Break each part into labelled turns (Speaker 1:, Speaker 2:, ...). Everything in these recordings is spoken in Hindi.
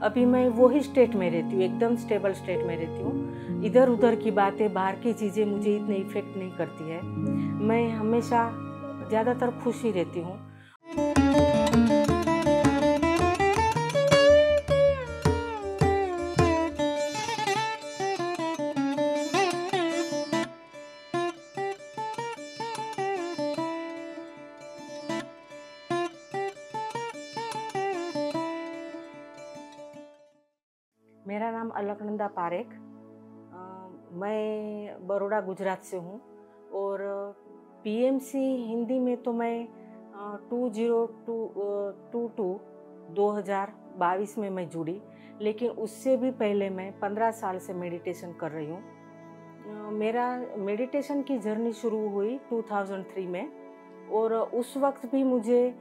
Speaker 1: अभी मैं वही स्टेट में रहती हूँ, एकदम स्टेबल स्टेट में रहती हूँ। इधर उधर की बातें, बाहर की चीज़ें मुझे इतने इफ़ेक्ट नहीं करती है। मैं हमेशा ज़्यादातर खुश ही रहती हूँ। मेरा नाम अलकनंदा पारेख। मैं बड़ौदा गुजरात से हूँ और पीएमसी हिंदी में तो मैं 2022 में मैं जुड़ी, लेकिन उससे भी पहले मैं 15 साल से मेडिटेशन कर रही हूँ। मेरा मेडिटेशन की जर्नी शुरू हुई 2003 में और उस वक्त भी मुझे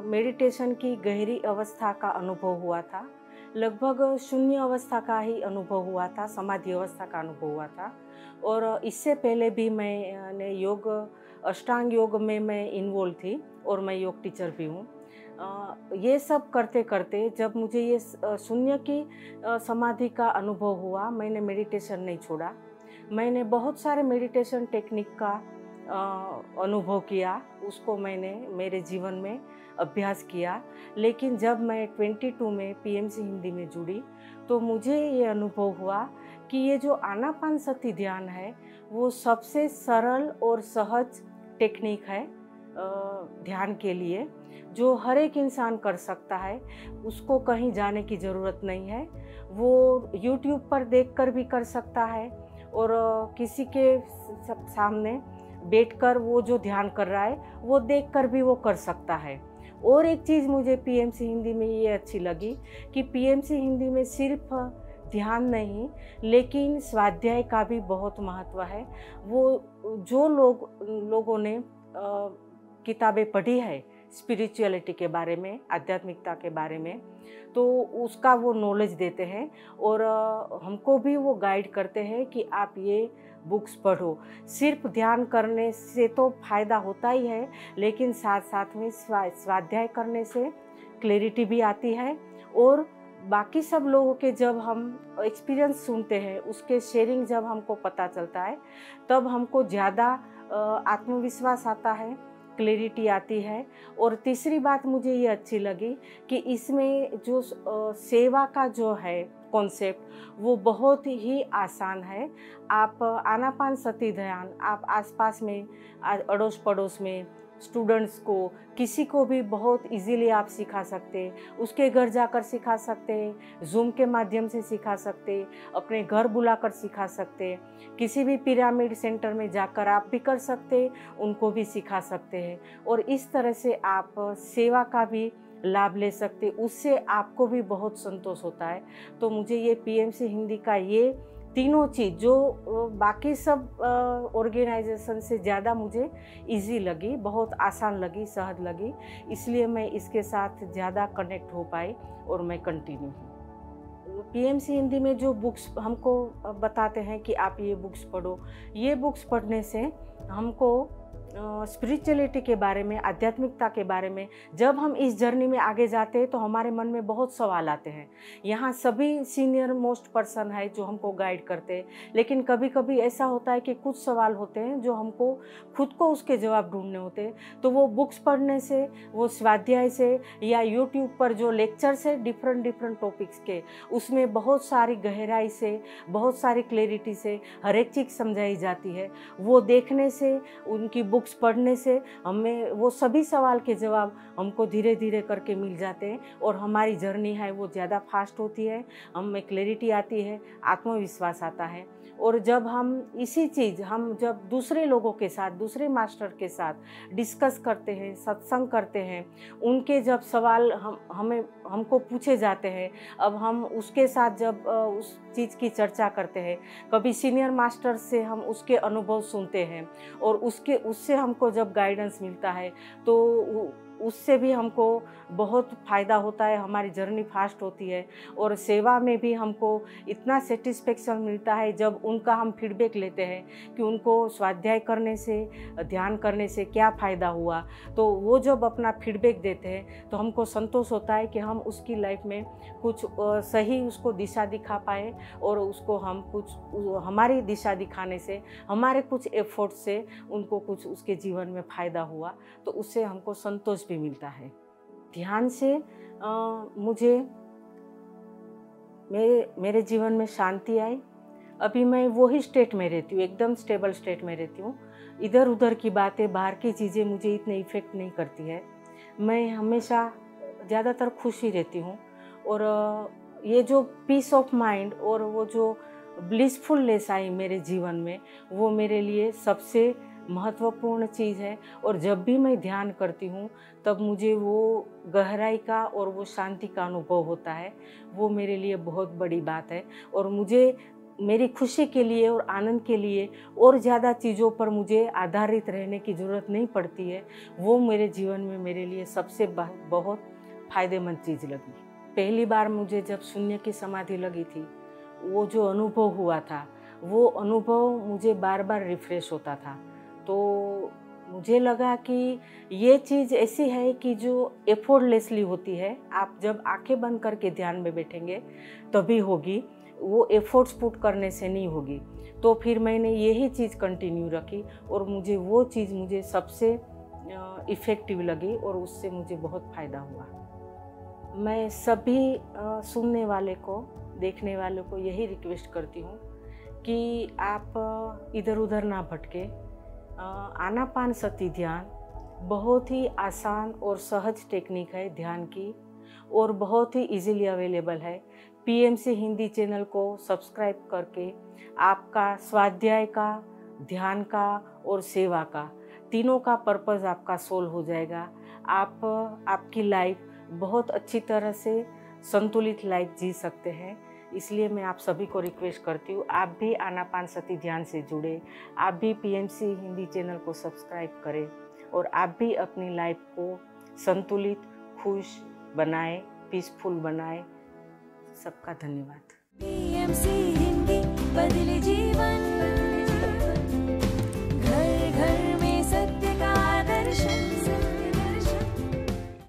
Speaker 1: मेडिटेशन की गहरी अवस्था का अनुभव हुआ था। लगभग शून्य अवस्था का ही अनुभव हुआ था, समाधि अवस्था का अनुभव हुआ था। और इससे पहले भी मैंने योग, अष्टांग योग में मैं इन्वॉल्व थी और मैं योग टीचर भी हूँ। ये सब करते करते जब मुझे ये शून्य की समाधि का अनुभव हुआ, मैंने मेडिटेशन नहीं छोड़ा। मैंने बहुत सारे मेडिटेशन टेक्निक का अनुभव किया, उसको मैंने मेरे जीवन में अभ्यास किया। लेकिन जब मैं 22 में पीएमसी हिंदी में जुड़ी तो मुझे ये अनुभव हुआ कि ये जो आनापानसति ध्यान है वो सबसे सरल और सहज टेक्निक है ध्यान के लिए, जो हर एक इंसान कर सकता है। उसको कहीं जाने की ज़रूरत नहीं है। वो YouTube पर देखकर भी कर सकता है और किसी के सामने बैठकर वो जो ध्यान कर रहा है वो देखकर भी वो कर सकता है। और एक चीज़ मुझे पीएमसी हिंदी में ये अच्छी लगी कि पीएमसी हिंदी में सिर्फ ध्यान नहीं, लेकिन स्वाध्याय का भी बहुत महत्व है। वो जो लोगों ने किताबें पढ़ी है स्पिरिचुअलिटी के बारे में, आध्यात्मिकता के बारे में, तो उसका वो नॉलेज देते हैं और हमको भी वो गाइड करते हैं कि आप ये बुक्स पढ़ो। सिर्फ ध्यान करने से तो फ़ायदा होता ही है, लेकिन साथ साथ में स्वाध्याय करने से क्लैरिटी भी आती है। और बाकी सब लोगों के जब हम एक्सपीरियंस सुनते हैं, उसके शेयरिंग जब हमको पता चलता है, तब हमको ज़्यादा आत्मविश्वास आता है, क्लैरिटी आती है। और तीसरी बात मुझे ये अच्छी लगी कि इसमें जो सेवा का जो है कॉन्सेप्ट, वो बहुत ही आसान है। आप आनापानसति ध्यान आप आसपास में, अड़ोस पड़ोस में स्टूडेंट्स को, किसी को भी बहुत इजीली आप सिखा सकते हैं। उसके घर जाकर सिखा सकते हैं, जूम के माध्यम से सिखा सकते हैं, अपने घर बुलाकर सिखा सकते हैं, किसी भी पिरामिड सेंटर में जाकर आप भी कर सकते हैं, उनको भी सिखा सकते हैं। और इस तरह से आप सेवा का भी लाभ ले सकते, उससे आपको भी बहुत संतोष होता है। तो मुझे ये पीएमसी हिंदी का ये तीनों चीज़ जो बाकी सब ऑर्गेनाइजेशन से ज़्यादा मुझे इजी लगी, बहुत आसान लगी, सहज लगी, इसलिए मैं इसके साथ ज़्यादा कनेक्ट हो पाई और मैं कंटिन्यू हूँ। पीएमसी हिंदी में जो बुक्स हमको बताते हैं कि आप ये बुक्स पढ़ो, ये बुक्स पढ़ने से हमको स्पिरिचुअलिटी के बारे में, आध्यात्मिकता के बारे में, जब हम इस जर्नी में आगे जाते हैं तो हमारे मन में बहुत सवाल आते हैं। यहाँ सभी सीनियर मोस्ट पर्सन है जो हमको गाइड करते हैं, लेकिन कभी कभी ऐसा होता है कि कुछ सवाल होते हैं जो हमको खुद को उसके जवाब ढूंढने होते हैं। तो वो बुक्स पढ़ने से, वो स्वाध्याय से, या यूट्यूब पर जो लेक्चर्स है डिफरेंट टॉपिक्स के, उसमें बहुत सारी गहराई से, बहुत सारी क्लैरिटी से हर एक चीज़ समझाई जाती है। वो देखने से, उनकी बुक्स पढ़ने से हमें वो सभी सवाल के जवाब हमको धीरे धीरे करके मिल जाते हैं और हमारी जर्नी है वो ज़्यादा फास्ट होती है, हमें क्लैरिटी आती है, आत्मविश्वास आता है। और जब हम इसी चीज़ हम जब दूसरे लोगों के साथ, दूसरे मास्टर के साथ डिस्कस करते हैं, सत्संग करते हैं, उनके जब सवाल हमको पूछे जाते हैं, अब हम उसके साथ जब उस चीज़ की चर्चा करते हैं, कभी सीनियर मास्टर से हम उसके अनुभव सुनते हैं और उससे हमको जब गाइडेंस मिलता है, तो उससे भी हमको बहुत फ़ायदा होता है, हमारी जर्नी फास्ट होती है। और सेवा में भी हमको इतना सेटिस्फेक्शन मिलता है जब उनका हम फीडबैक लेते हैं कि उनको स्वाध्याय करने से, ध्यान करने से क्या फ़ायदा हुआ। तो वो जब अपना फीडबैक देते हैं तो हमको संतोष होता है कि हम उसकी लाइफ में कुछ सही उसको दिशा दिखा पाए, और उसको हम कुछ हमारी दिशा दिखाने से, हमारे कुछ एफर्ट से उनको कुछ उसके जीवन में फ़ायदा हुआ, तो उससे हमको संतोष भी मिलता है। ध्यान से मुझे मेरे जीवन में शांति आई। अभी मैं वही स्टेट में रहती हूँ, एकदम स्टेबल स्टेट में रहती हूँ। इधर उधर की बातें, बाहर की चीज़ें मुझे इतने इफ़ेक्ट नहीं करती है। मैं हमेशा ज़्यादातर खुश ही रहती हूँ। और ये जो पीस ऑफ माइंड और वो जो ब्लिसफुलनेस आई मेरे जीवन में, वो मेरे लिए सबसे महत्वपूर्ण चीज़ है। और जब भी मैं ध्यान करती हूँ तब मुझे वो गहराई का और वो शांति का अनुभव होता है। वो मेरे लिए बहुत बड़ी बात है, और मुझे मेरी खुशी के लिए और आनंद के लिए और ज़्यादा चीज़ों पर मुझे आधारित रहने की ज़रूरत नहीं पड़ती है। वो मेरे जीवन में मेरे लिए सबसे बहुत फ़ायदेमंद चीज़ लगी। पहली बार मुझे जब शून्य की समाधि लगी थी, वो जो अनुभव हुआ था, वो अनुभव मुझे बार बार रिफ्रेश होता था। तो मुझे लगा कि ये चीज़ ऐसी है कि जो एफर्टलेसली होती है। आप जब आंखें बंद करके ध्यान में बैठेंगे तभी होगी, वो एफर्ट्स पुट करने से नहीं होगी। तो फिर मैंने यही चीज़ कंटिन्यू रखी, और मुझे वो चीज़ मुझे सबसे इफ़ेक्टिव लगी, और उससे मुझे बहुत फ़ायदा हुआ। मैं सभी सुनने वाले को, देखने वालों को यही रिक्वेस्ट करती हूँ कि आप इधर उधर ना भटके। आनापानसती ध्यान बहुत ही आसान और सहज टेक्निक है ध्यान की, और बहुत ही इजीली अवेलेबल है। पीएमसी हिंदी चैनल को सब्सक्राइब करके आपका स्वाध्याय का, ध्यान का और सेवा का, तीनों का पर्पस आपका सोल्व हो जाएगा। आपकी लाइफ बहुत अच्छी तरह से संतुलित लाइफ जी सकते हैं। इसलिए मैं आप सभी को रिक्वेस्ट करती हूँ, आप भी आनापानसती ध्यान से जुड़े, आप भी पीएमसी हिंदी चैनल को सब्सक्राइब करें, और आप भी अपनी लाइफ को संतुलित, खुश बनाएं, पीसफुल बनाएं। सबका धन्यवाद।
Speaker 2: पीएमसी हिंदी बदले जीवन।